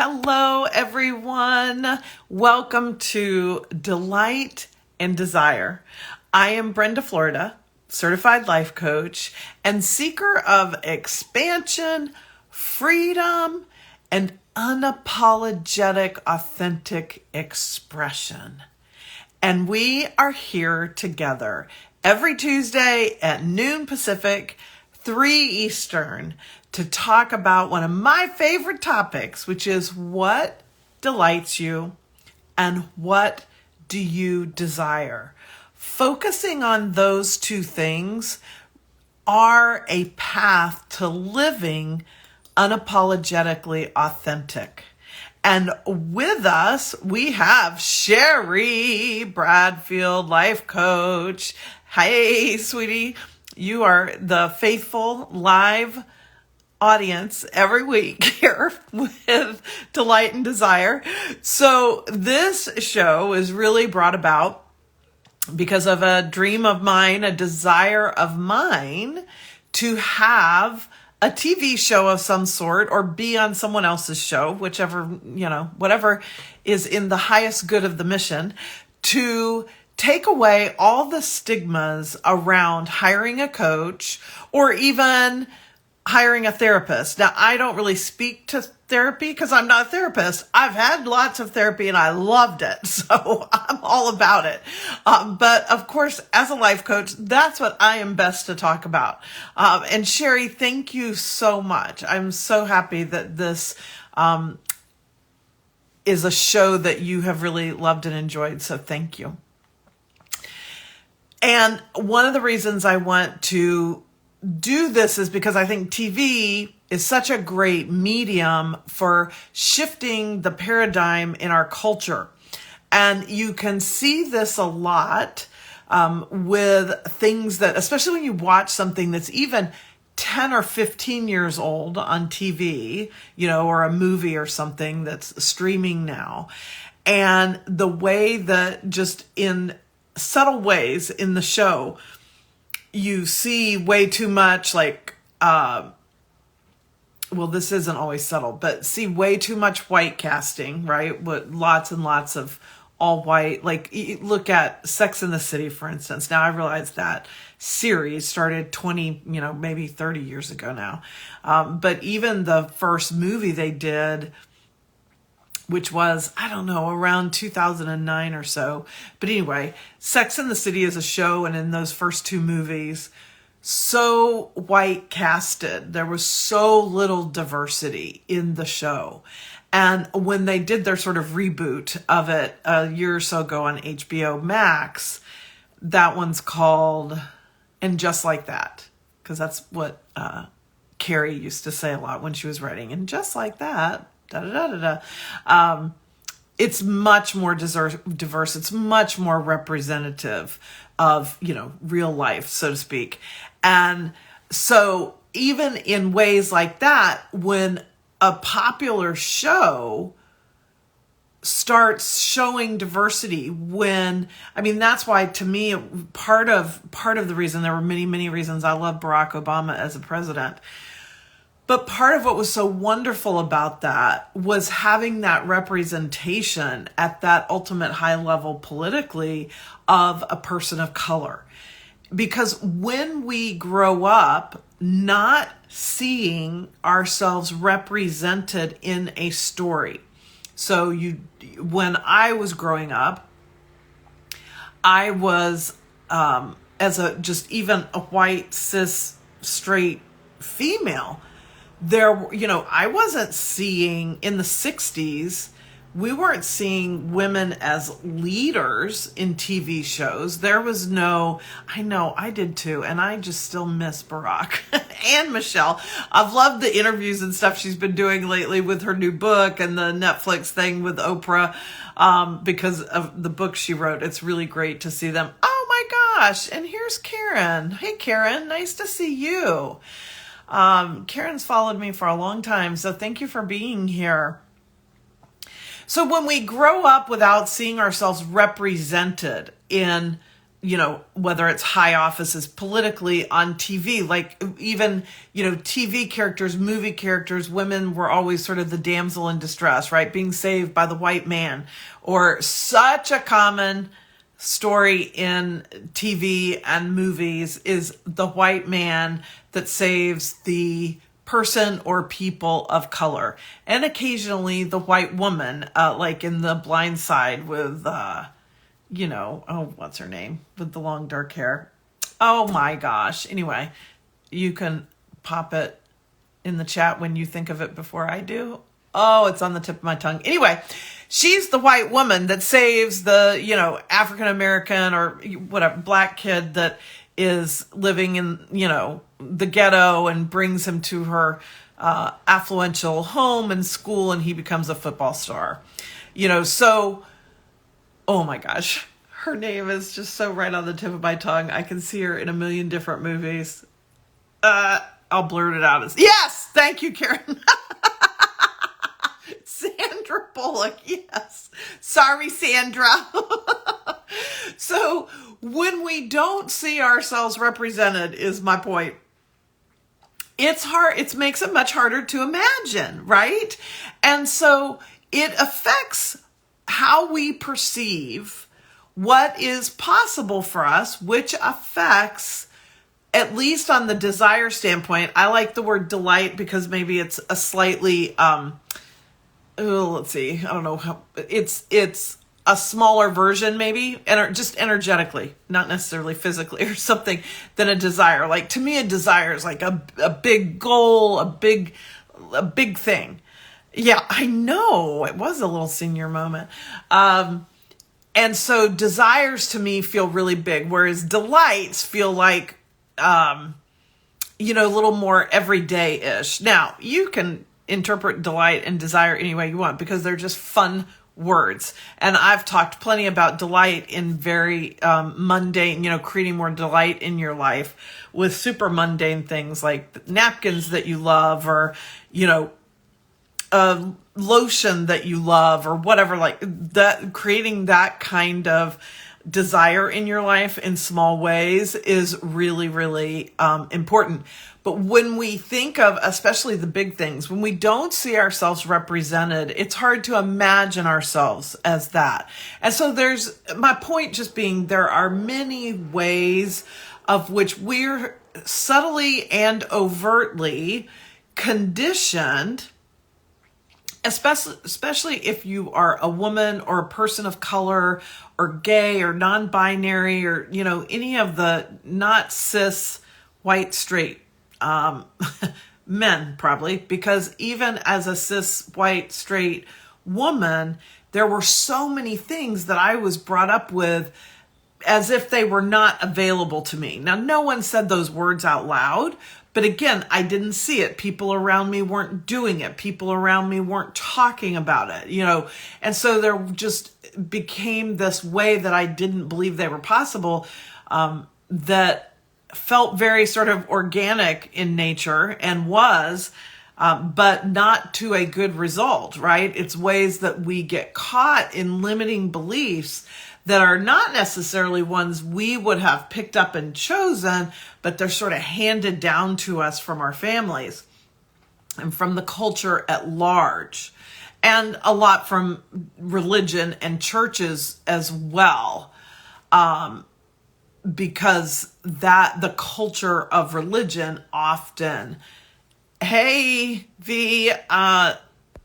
Hello, everyone. Welcome to Delight and Desire. I am Brenda Florida, certified life coach and seeker of expansion, freedom, and unapologetic, authentic expression. And we are here together every Tuesday at noon Pacific, 3 Eastern, to talk about one of my favorite topics, which is what delights you and what do you desire. Focusing on those two things are a path to living unapologetically authentic. And with us, we have Sherry Bradfield, life coach. Hey, sweetie. You are the faithful live audience every week here with Delight and Desire. So this show is really brought about because of a dream of mine, a desire of mine to have a TV show of some sort or be on someone else's show, whichever, whatever is in the highest good of the mission, to take away all the stigmas around hiring a coach or even hiring a therapist. Now, I don't really speak to therapy because I'm not a therapist. I've had lots of therapy and I loved it. So I'm all about it. But of course, as a life coach, that's what I am best to talk about. And Sherry, thank you so much. I'm so happy that this is a show that you have really loved and enjoyed. So thank you. And one of the reasons I want to do this is because I think TV is such a great medium for shifting the paradigm in our culture. And you can see this a lot with things that, especially when you watch something that's even 10 or 15 years old on TV, or a movie or something that's streaming now. And the way that just in subtle ways in the show, you see way too much this isn't always subtle, but see way too much white casting, right? With lots and lots of all white, look at Sex and the City, for instance. Now I realize that series started 20, maybe 30 years ago now. But even the first movie they did, which was, around 2009 or so. But anyway, Sex and the City is a show, and in those first two movies, so white casted. There was so little diversity in the show. And when they did their sort of reboot of it a year or so ago on HBO Max, that one's called And Just Like That, because that's what Carrie used to say a lot when she was writing. And just like that, it's much more diverse. It's much more representative of, real life, so to speak. And so even in ways like that, when a popular show starts showing diversity, that's why, to me, part of the reason, there were many, many reasons I love Barack Obama as a president. But part of what was so wonderful about that was having that representation at that ultimate high level politically of a person of color. Because when we grow up not seeing ourselves represented in a story. So when I was growing up, I was, even a white, cis, straight female, I wasn't seeing in the 60s, we weren't seeing women as leaders in TV shows. There was no, I know, I did too. And I just still miss Barack and Michelle. I've loved the interviews and stuff she's been doing lately with her new book and the Netflix thing with Oprah, because of the book she wrote. It's really great to see them. Oh my gosh. And here's Karen. Hey, Karen, nice to see you. Karen's followed me for a long time, so thank you for being here. So when we grow up without seeing ourselves represented in whether it's high offices politically on TV, like even, TV characters, movie characters, women were always sort of the damsel in distress, right? Being saved by the white man, or such a common story in TV and movies is the white man that saves the person or people of color. And occasionally the white woman, like in The Blind Side with, what's her name? With the long dark hair. Oh my gosh. Anyway, you can pop it in the chat when you think of it before I do. Oh, it's on the tip of my tongue. Anyway, she's the white woman that saves the, African-American or whatever, black kid that is living in, the ghetto, and brings him to her affluential home and school, and he becomes a football star. So, oh my gosh, her name is just so right on the tip of my tongue. I can see her in a million different movies. I'll blurt it out as, yes, thank you, Karen. Sandra Bullock, yes. Sorry, Sandra. So when we don't see ourselves represented, is my point, it's hard. It makes it much harder to imagine, right? And so it affects how we perceive what is possible for us, which affects, at least on the desire standpoint. I like the word delight because maybe it's a slightly, let's see, I don't know how, it's a smaller version maybe, and just energetically, not necessarily physically or something, than a desire. Like, to me, a desire is like a big goal, a big thing. Yeah, I know, it was a little senior moment. And so desires to me feel really big, whereas delights feel like, a little more everyday-ish. Now, you can interpret delight and desire any way you want, because they're just fun words. And I've talked plenty about delight in very mundane, creating more delight in your life with super mundane things like napkins that you love, or, lotion that you love, or whatever, like that. Creating that kind of desire in your life in small ways is really, really important. But when we think of, especially the big things, when we don't see ourselves represented, it's hard to imagine ourselves as that. And so there's, my point just being, there are many ways of which we're subtly and overtly conditioned, especially if you are a woman or a person of color or gay or non-binary, or, any of the not cis white straight men, probably, because even as a cis white straight woman, there were so many things that I was brought up with as if they were not available to me. Now, no one said those words out loud, but again, I didn't see it. People around me weren't doing it. People around me weren't talking about it, and so there just became this way that I didn't believe they were possible, that felt very sort of organic in nature, and was, but not to a good result, right? It's ways that we get caught in limiting beliefs that are not necessarily ones we would have picked up and chosen, but they're sort of handed down to us from our families and from the culture at large, and a lot from religion and churches as well. Because the culture of religion often, hey, V,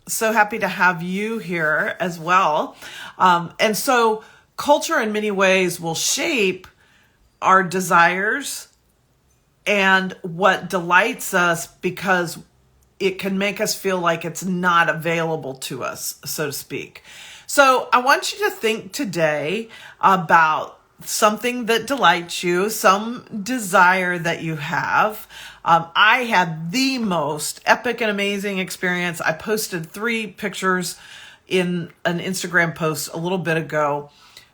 so happy to have you here as well. And so culture in many ways will shape our desires and what delights us, because it can make us feel like it's not available to us, so to speak. So I want you to think today about something that delights you, some desire that you have. I had the most epic and amazing experience. I posted 3 pictures in an Instagram post a little bit ago.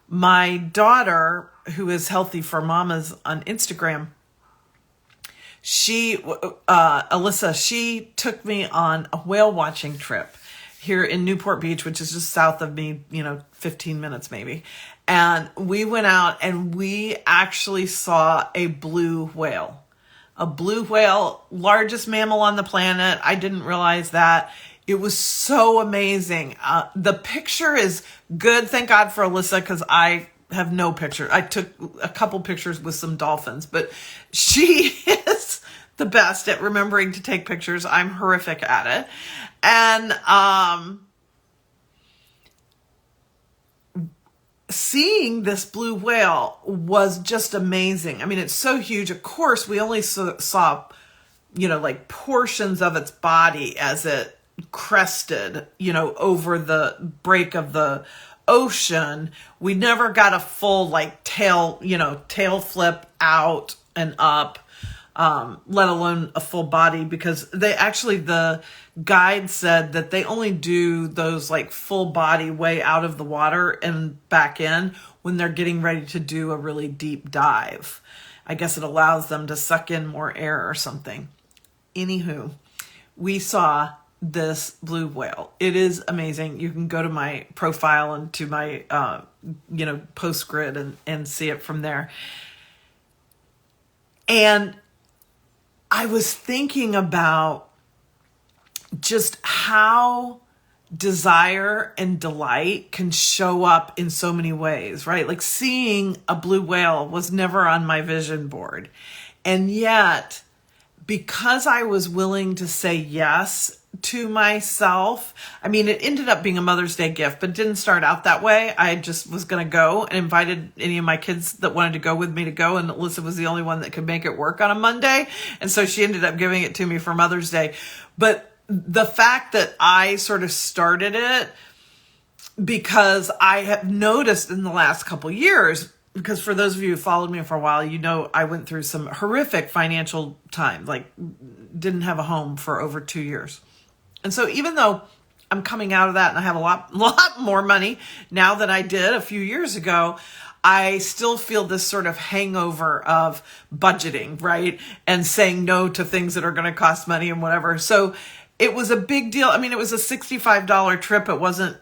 My daughter, who is Healthy for Mamas on Instagram, Alyssa, she took me on a whale watching trip. here in Newport Beach, which is just south of me, 15 minutes maybe. And we went out and we actually saw a blue whale. A blue whale, largest mammal on the planet. I didn't realize that. It was so amazing. The picture is good. Thank God for Alyssa, because I have no picture. I took a couple pictures with some dolphins, but she is the best at remembering to take pictures. I'm horrific at it. And seeing this blue whale was just amazing. I mean, it's so huge. Of course, we only saw, like portions of its body as it crested, over the break of the ocean. We never got a full tail flip out and up, let alone a full body, because the guide said that they only do those full body way out of the water and back in when they're getting ready to do a really deep dive. I guess it allows them to suck in more air or something. Anywho, we saw this blue whale. It is amazing. You can go to my profile and to my, post grid and see it from there. And I was thinking about just how desire and delight can show up in so many ways, right? Like seeing a blue whale was never on my vision board. And yet, because I was willing to say yes to myself, I mean, it ended up being a Mother's Day gift, but it didn't start out that way. I just was going to go and invited any of my kids that wanted to go with me to go. And Alyssa was the only one that could make it work on a Monday. And so she ended up giving it to me for Mother's Day. But the fact that I sort of started it, because I have noticed in the last couple years, because for those of you who followed me for a while, I went through some horrific financial time, didn't have a home for over 2 years. And so even though I'm coming out of that and I have a lot more money now than I did a few years ago, I still feel this sort of hangover of budgeting, right? And saying no to things that are going to cost money and whatever. So it was a big deal. I mean, it was a $65 trip. It wasn't,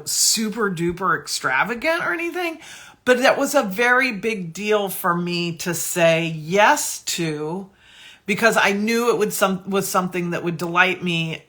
super duper extravagant or anything, but that was a very big deal for me to say yes to, because I knew it was something that would delight me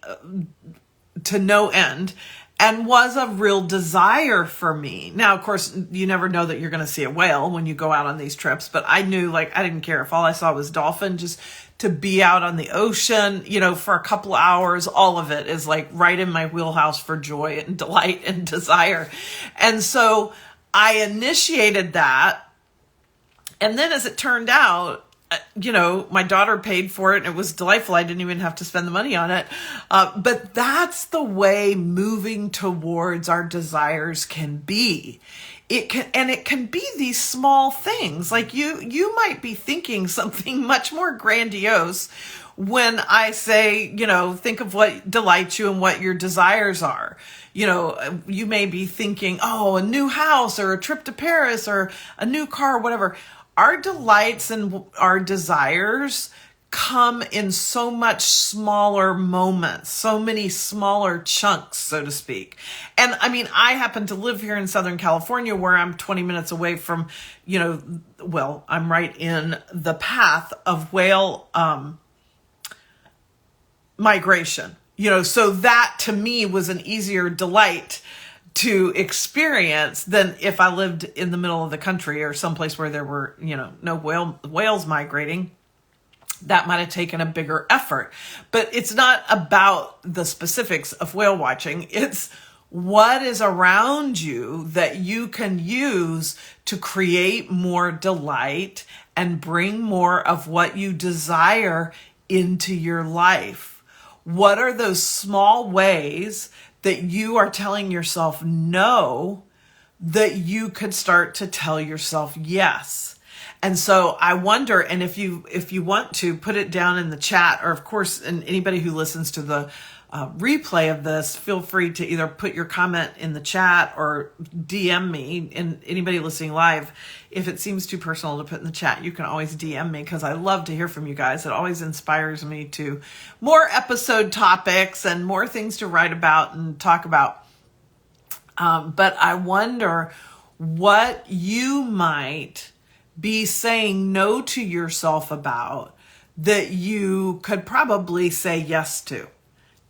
to no end and was a real desire for me. Now, of course, you never know that you're going to see a whale when you go out on these trips, but I knew I didn't care if all I saw was dolphin, just to be out on the ocean, for a couple hours. All of it is right in my wheelhouse for joy and delight and desire. And so I initiated that. And then as it turned out, my daughter paid for it and it was delightful. I didn't even have to spend the money on it. But that's the way moving towards our desires can be. It can be these small things. You might be thinking something much more grandiose when I say, think of what delights you and what your desires are. You may be thinking, oh, a new house or a trip to Paris or a new car, whatever. Our delights and our desires come in so much smaller moments, so many smaller chunks, so to speak. And I mean, I happen to live here in Southern California, where I'm 20 minutes away from, I'm right in the path of whale migration, so that to me was an easier delight to experience than if I lived in the middle of the country or someplace where there were, no whales migrating. That might have taken a bigger effort. But it's not about the specifics of whale watching. It's what is around you that you can use to create more delight and bring more of what you desire into your life. What are those small ways that you are telling yourself no, that you could start to tell yourself yes? And so I wonder, and if you want to put it down in the chat, or of course, and anybody who listens to the replay of this, feel free to either put your comment in the chat or DM me. And anybody listening live, if it seems too personal to put in the chat, you can always DM me, because I love to hear from you guys. It always inspires me to more episode topics and more things to write about and talk about. But I wonder what you might be saying no to yourself about that you could probably say yes to.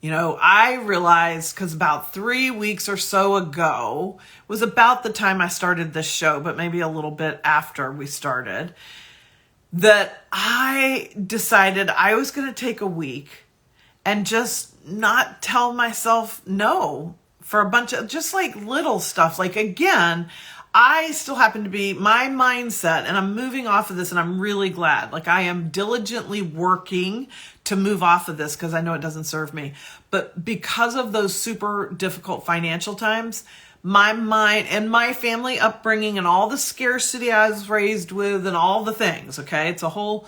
You know, I realized, because about 3 weeks or so ago was about the time I started this show, but maybe a little bit after we started, that I decided I was going to take a week and just not tell myself no for a bunch of just like little stuff. Like, again, I still happen to be my mindset, and I'm moving off of this, and I'm really glad. Like, I am diligently working to move off of this because I know it doesn't serve me. But because of those super difficult financial times, my mind and my family upbringing and all the scarcity I was raised with and all the things, okay? It's a whole,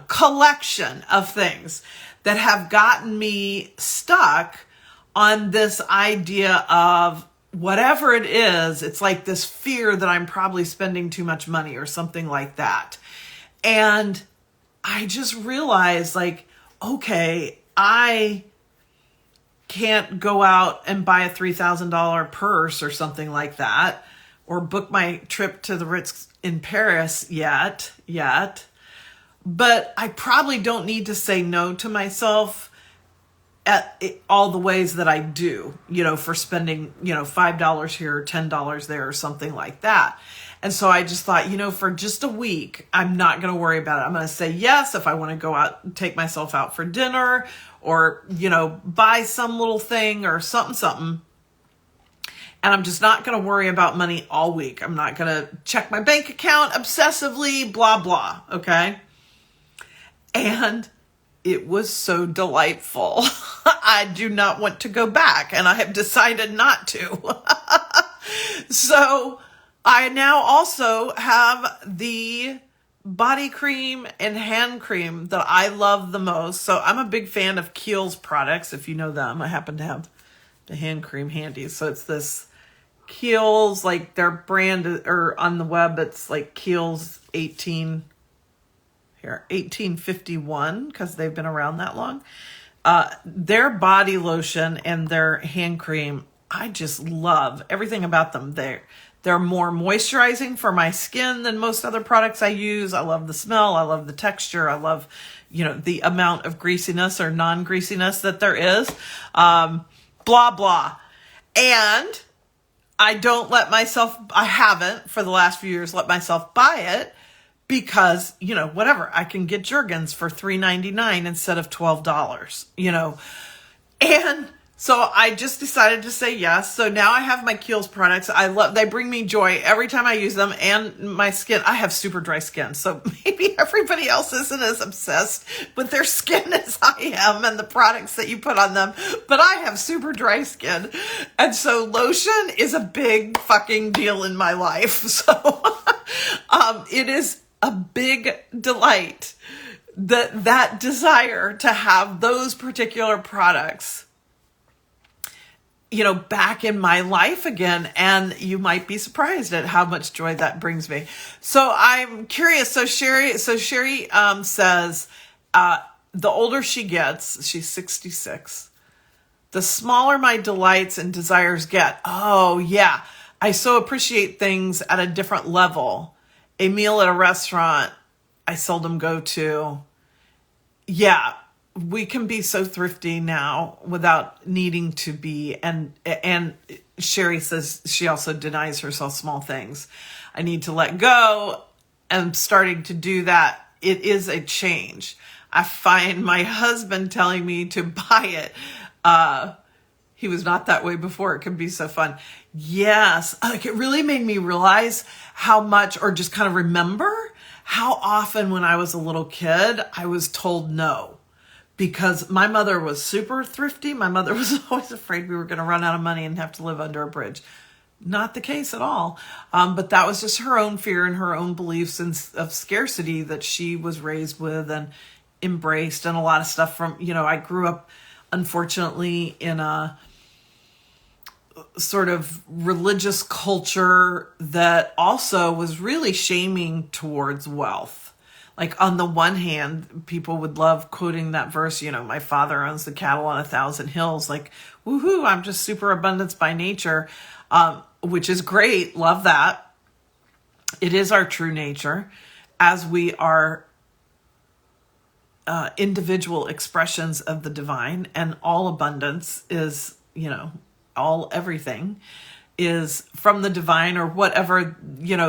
collection of things that have gotten me stuck on this idea of whatever it is. It's like this fear that I'm probably spending too much money or something like that. And I just realized, like, okay, I can't go out and buy a $3,000 purse or something like that, or book my trip to the Ritz in Paris yet. But I probably don't need to say no to myself at all the ways that I do, for spending, $5 here, $10 there, or something like that. And so I just thought, for just a week, I'm not going to worry about it. I'm going to say yes if I want to go out and take myself out for dinner, or, buy some little thing or something. And I'm just not going to worry about money all week. I'm not going to check my bank account obsessively, blah, blah. Okay. And it was so delightful. I do not want to go back, and I have decided not to. So I now also have the body cream and hand cream that I love the most. So I'm a big fan of Kiehl's products, if you know them. I happen to have the hand cream handy. So it's this Kiehl's, like their brand, or on the web, it's like Kiehl's 1851, because they've been around that long. Their body lotion and their hand cream, I just love everything about them. They're more moisturizing for my skin than most other products I use. I love the smell. I love the texture. I love, the amount of greasiness or non-greasiness that there is. Blah, blah. And I haven't for the last few years let myself buy it, because, whatever, I can get Jergens for $3.99 instead of $12, and so I just decided to say yes. So now I have my Kiehl's products. They bring me joy every time I use them, and my skin, I have super dry skin. So maybe everybody else isn't as obsessed with their skin as I am and the products that you put on them, but I have super dry skin. And so lotion is a big fucking deal in my life. So, it is a big delight that desire to have those particular products, back in my life again. And you might be surprised at how much joy that brings me. So I'm curious. So Sherry says, the older she gets, she's 66, the smaller my delights and desires get. Oh yeah. I so appreciate things at a different level. A meal at a restaurant I seldom go to. Yeah, we can be so thrifty now without needing to be. And Sherry says she also denies herself small things. I need to let go. I'm starting to do that. It is a change. I find my husband telling me to buy it. He was not that way before. It can be so fun. Yes. Like, it really made me realize how much, or just kind of remember how often when I was a little kid, I was told no, because my mother was super thrifty. My mother was always afraid we were going to run out of money and have to live under a bridge. Not the case at all. But that was just her own fear and her own beliefs of scarcity that she was raised with and embraced, and a lot of stuff from, I grew up unfortunately, in a sort of religious culture that also was really shaming towards wealth. Like, on the one hand, people would love quoting that verse, my father owns the cattle on 1,000 hills. Like, woohoo, I'm just super abundance by nature, which is great. Love that. It is our true nature, as we are individual expressions of the divine, and all abundance is, all everything is from the divine, or whatever,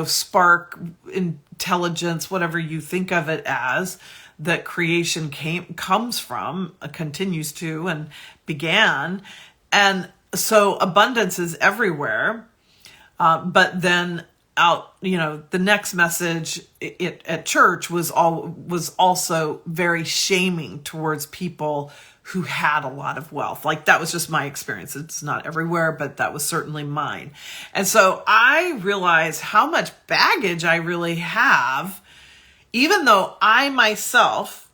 spark, intelligence, whatever you think of it as, that creation comes from, continues to, and began. And so abundance is everywhere. But then the next message at church was also very shaming towards people who had a lot of wealth. Like, that was just my experience. It's not everywhere, but that was certainly mine. And so I realized how much baggage I really have, even though I myself,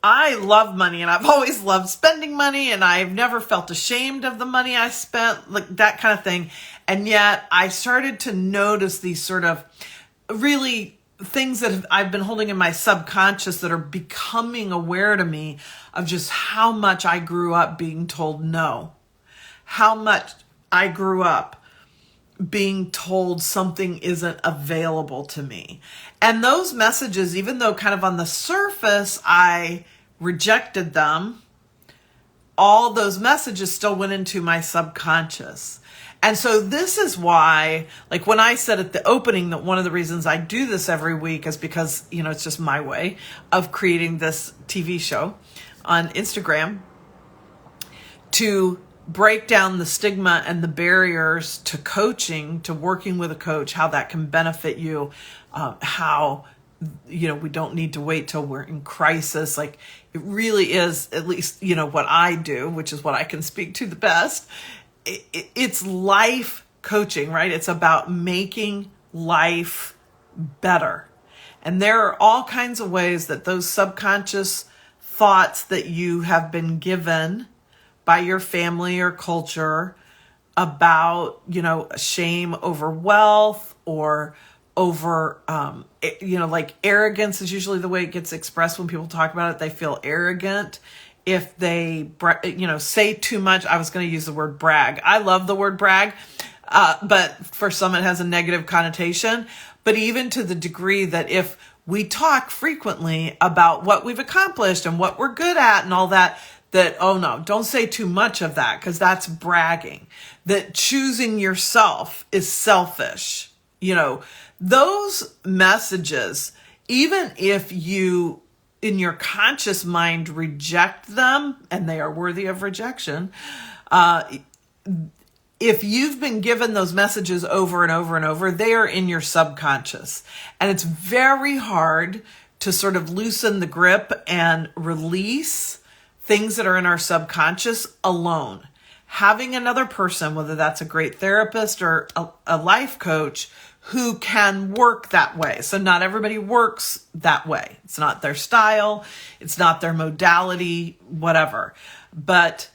I love money, and I've always loved spending money, and I've never felt ashamed of the money I spent, like that kind of thing. And yet I started to notice these sort of really things that I've been holding in my subconscious that are becoming aware to me of just how much I grew up being told no, how much I grew up being told something isn't available to me. And those messages, even though kind of on the surface I rejected them, all those messages still went into my subconscious. And so this is why, like, when I said at the opening that one of the reasons I do this every week is because, it's just my way of creating this TV show on Instagram to break down the stigma and the barriers to coaching, to working with a coach, how that can benefit you, how, we don't need to wait till we're in crisis. Like, it really is, at least, what I do, which is what I can speak to the best. It's life coaching, right? It's about making life better. And there are all kinds of ways that those subconscious thoughts that you have been given by your family or culture about, shame over wealth, or over, like arrogance is usually the way it gets expressed when people talk about it. They feel arrogant if they, say too much. I was going to use the word brag. I love the word brag, but for some it has a negative connotation. But even to the degree that if we talk frequently about what we've accomplished and what we're good at and all that, oh no, don't say too much of that, because that's bragging. That choosing yourself is selfish. Those messages, even if you in your conscious mind reject them, and they are worthy of rejection, if you've been given those messages over and over and over, they are in your subconscious. And it's very hard to sort of loosen the grip and release things that are in our subconscious alone. Having another person, whether that's a great therapist or a life coach, who can work that way. So not everybody works that way. It's not their style. It's not their modality, whatever. But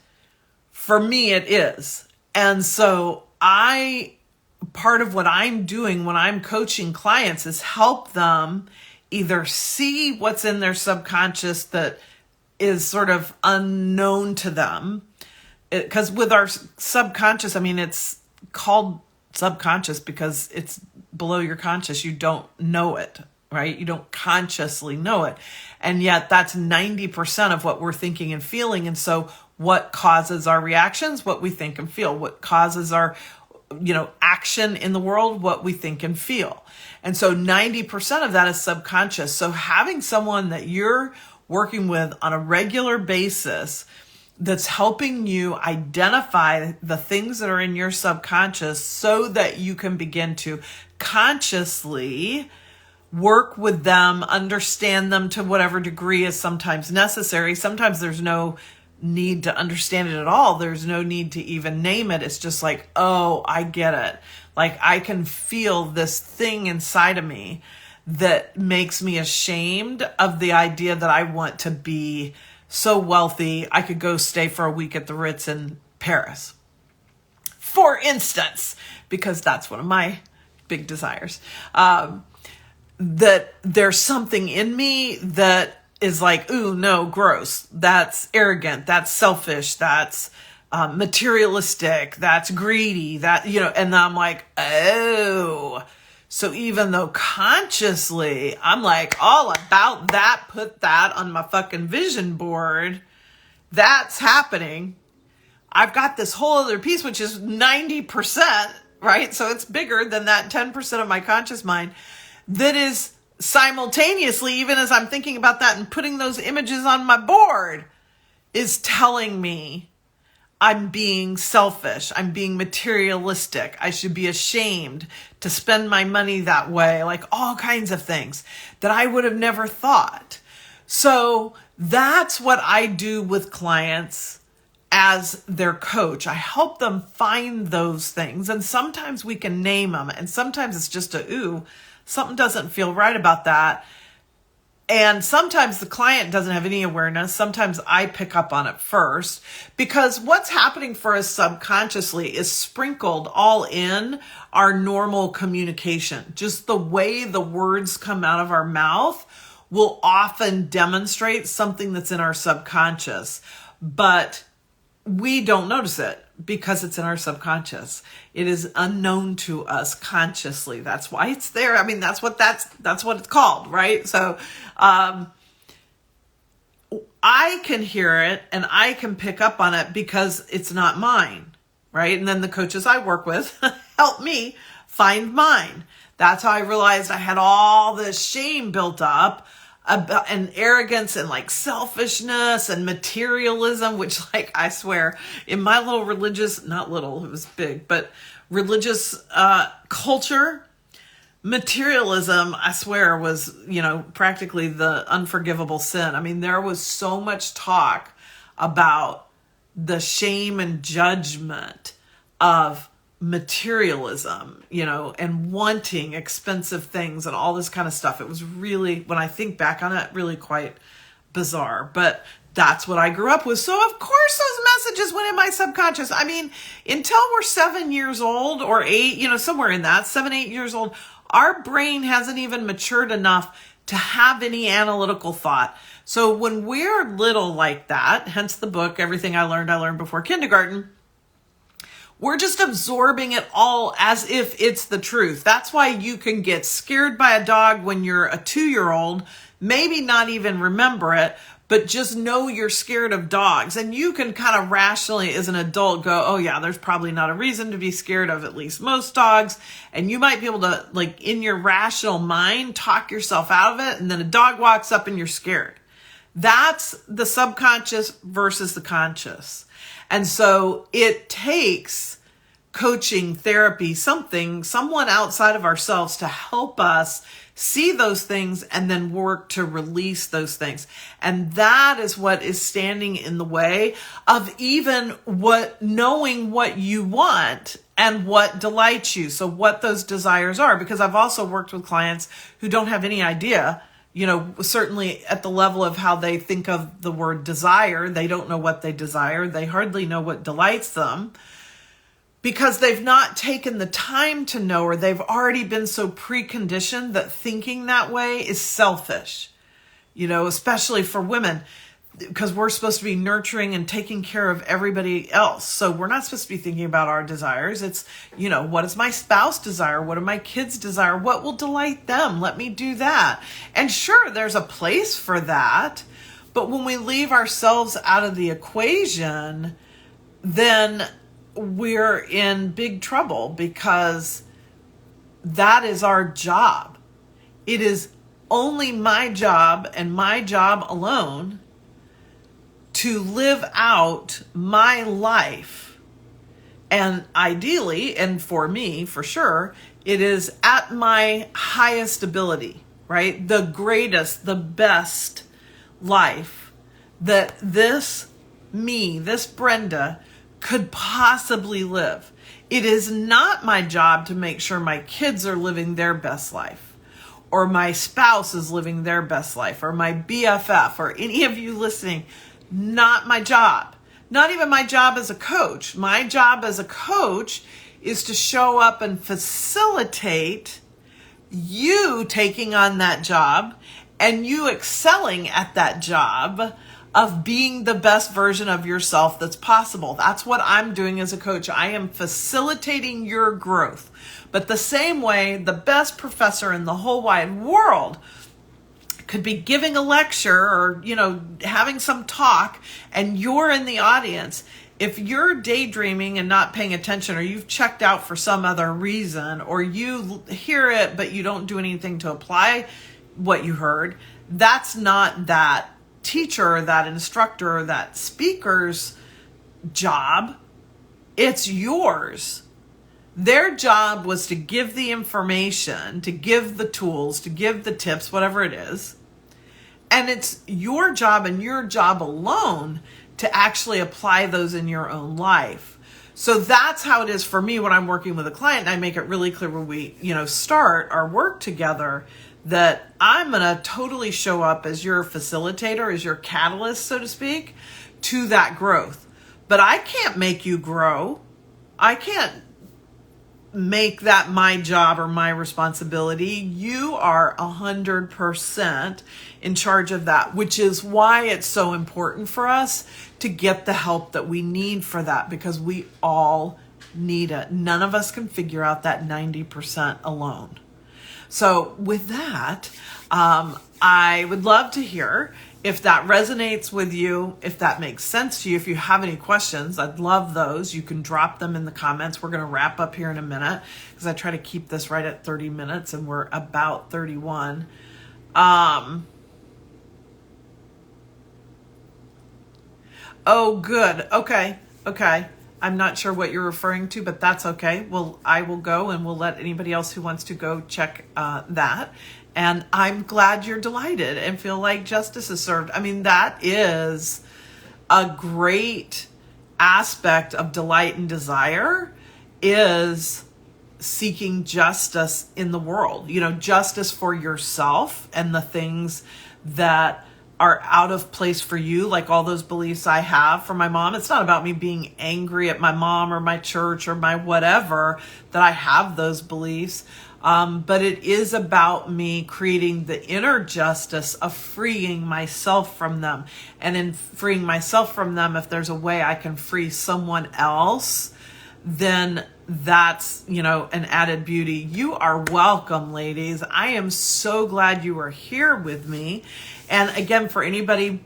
for me, it is. And so part of what I'm doing when I'm coaching clients is help them either see what's in their subconscious that is sort of unknown to them. Because with our subconscious, it's called subconscious because it's below your conscious. You don't know it, right? You don't consciously know it. And yet that's 90% of what we're thinking and feeling. And so what causes our reactions? What we think and feel. What causes our, action in the world? What we think and feel. And so 90% of that is subconscious. So having someone that you're working with on a regular basis that's helping you identify the things that are in your subconscious so that you can begin to consciously work with them, understand them to whatever degree is sometimes necessary. Sometimes there's no need to understand it at all. There's no need to even name it. It's just like, oh, I get it. Like, I can feel this thing inside of me that makes me ashamed of the idea that I want to be so wealthy I could go stay for a week at the Ritz in Paris, for instance, because that's one of my big desires. That there's something in me that is like, ooh, no, gross. That's arrogant. That's selfish. That's materialistic. That's greedy. That, and I'm like, oh. So even though consciously I'm like all about that, put that on my fucking vision board, that's happening. I've got this whole other piece, which is 90%, right? So it's bigger than that 10% of my conscious mind that is simultaneously, even as I'm thinking about that and putting those images on my board, is telling me I'm being selfish. I'm being materialistic. I should be ashamed to spend my money that way. Like all kinds of things that I would have never thought. So that's what I do with clients as their coach. I help them find those things. And sometimes we can name them. And sometimes it's just ooh, something doesn't feel right about that. And sometimes the client doesn't have any awareness. Sometimes I pick up on it first, because what's happening for us subconsciously is sprinkled all in our normal communication. Just the way the words come out of our mouth will often demonstrate something that's in our subconscious, but we don't notice it because it's in our subconscious. It is unknown to us consciously. That's why it's there. I mean, that's what it's called, right? So, I can hear it and I can pick up on it because it's not mine, right? And then the coaches I work with help me find mine. That's how I realized I had all this shame built up about, and arrogance and like selfishness and materialism, which like I swear in my little religious, not little, it was big, but religious culture, materialism, I swear, was, practically the unforgivable sin. I mean, there was so much talk about the shame and judgment of materialism, and wanting expensive things and all this kind of stuff. It was really, when I think back on it, really quite bizarre. But that's what I grew up with. So of course those messages went in my subconscious. I mean, until we're 7 years old or 8, somewhere in that, 7, 8 years old, our brain hasn't even matured enough to have any analytical thought. So when we're little like that, hence the book, Everything I Learned Before Kindergarten, we're just absorbing it all as if it's the truth. That's why you can get scared by a dog when you're a 2-year-old, maybe not even remember it, but just know you're scared of dogs. And you can kind of rationally as an adult go, oh yeah, there's probably not a reason to be scared of at least most dogs. And you might be able to, like, in your rational mind, talk yourself out of it. And then a dog walks up and you're scared. That's the subconscious versus the conscious. And so it takes coaching, therapy, someone outside of ourselves to help us see those things and then work to release those things. And that is what is standing in the way of even knowing what you want and what delights you. So what those desires are, because I've also worked with clients who don't have any idea, certainly at the level of how they think of the word desire. They don't know what they desire. They hardly know what delights them, because they've not taken the time to know, or they've already been so preconditioned that thinking that way is selfish, especially for women, because we're supposed to be nurturing and taking care of everybody else. So we're not supposed to be thinking about our desires. It's, what does my spouse desire? What do my kids desire? What will delight them? Let me do that. And sure, there's a place for that. But when we leave ourselves out of the equation, then we're in big trouble, because that is our job. It is only my job and my job alone to live out my life. And ideally, and for me, for sure, it is at my highest ability, right? The greatest, the best life that this Brenda, could possibly live. It is not my job to make sure my kids are living their best life, or my spouse is living their best life, or my BFF, or any of you listening. not my job. Not even my job as a coach. My job as a coach is to show up and facilitate you taking on that job and you excelling at that job of being the best version of yourself that's possible. That's what I'm doing as a coach. I am facilitating your growth. But the same way the best professor in the whole wide world could be giving a lecture or, having some talk and you're in the audience. If you're daydreaming and not paying attention, or you've checked out for some other reason, or you hear it but you don't do anything to apply what you heard, that's not that teacher, that instructor, that speaker's job. It's yours. Their job was to give the information, to give the tools, to give the tips, whatever it is. And it's your job and your job alone to actually apply those in your own life. So that's how it is for me when I'm working with a client, and I make it really clear when we, start our work together, that I'm going to totally show up as your facilitator, as your catalyst, so to speak, to that growth. But I can't make you grow. I can't make that my job or my responsibility. You are 100% in charge of that, which is why it's so important for us to get the help that we need for that, because we all need it. None of us can figure out that 90% alone. So with that, I would love to hear if that resonates with you, if that makes sense to you. If you have any questions, I'd love those. You can drop them in the comments. We're going to wrap up here in a minute because I try to keep this right at 30 minutes and we're about 31. Oh, good. Okay. I'm not sure what you're referring to, but that's okay. Well, I will go and we'll let anybody else who wants to go check that. And I'm glad you're delighted and feel like justice is served. I mean, that is a great aspect of delight and desire, is seeking justice in the world. Justice for yourself and the things that are out of place for you, like all those beliefs I have for my mom. It's not about me being angry at my mom or my church or my whatever that I have those beliefs. But it is about me creating the inner justice of freeing myself from them. And in freeing myself from them, if there's a way I can free someone else, then that's, an added beauty. You are welcome, ladies. I am so glad you are here with me. And again, for anybody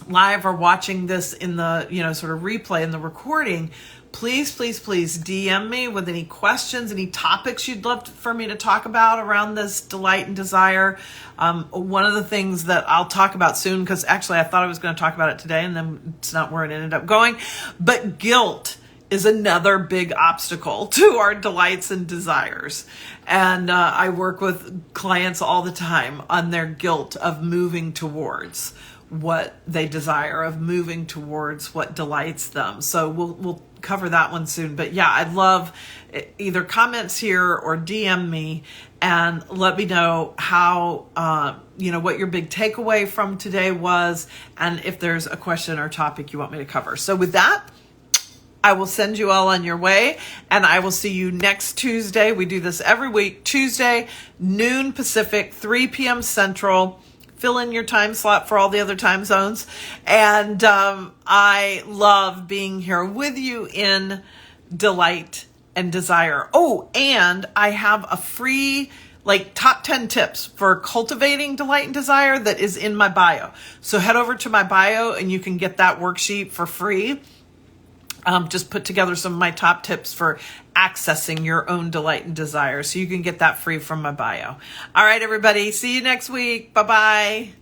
live or watching this in the, sort of replay in the recording, please DM me with any questions, any topics you'd love for me to talk about around this delight and desire. One of the things that I'll talk about soon, because actually I thought I was going to talk about it today and then it's not where it ended up going, but guilt is another big obstacle to our delights and desires. And I work with clients all the time on their guilt of moving towards what they desire, of moving towards what delights them. So we'll cover that one soon. But yeah, I'd love either comments here or DM me and let me know how, what your big takeaway from today was, and if there's a question or topic you want me to cover. So with that, I will send you all on your way, and I will see you next Tuesday. We do this every week, Tuesday, noon Pacific, 3 p.m. Central. Fill in your time slot for all the other time zones. And I love being here with you in delight and desire. Oh, and I have a free top 10 tips for cultivating delight and desire that is in my bio. So head over to my bio and you can get that worksheet for free. Just put together some of my top tips for accessing your own delight and desire. So you can get that free from my bio. All right, everybody. See you next week. Bye-bye.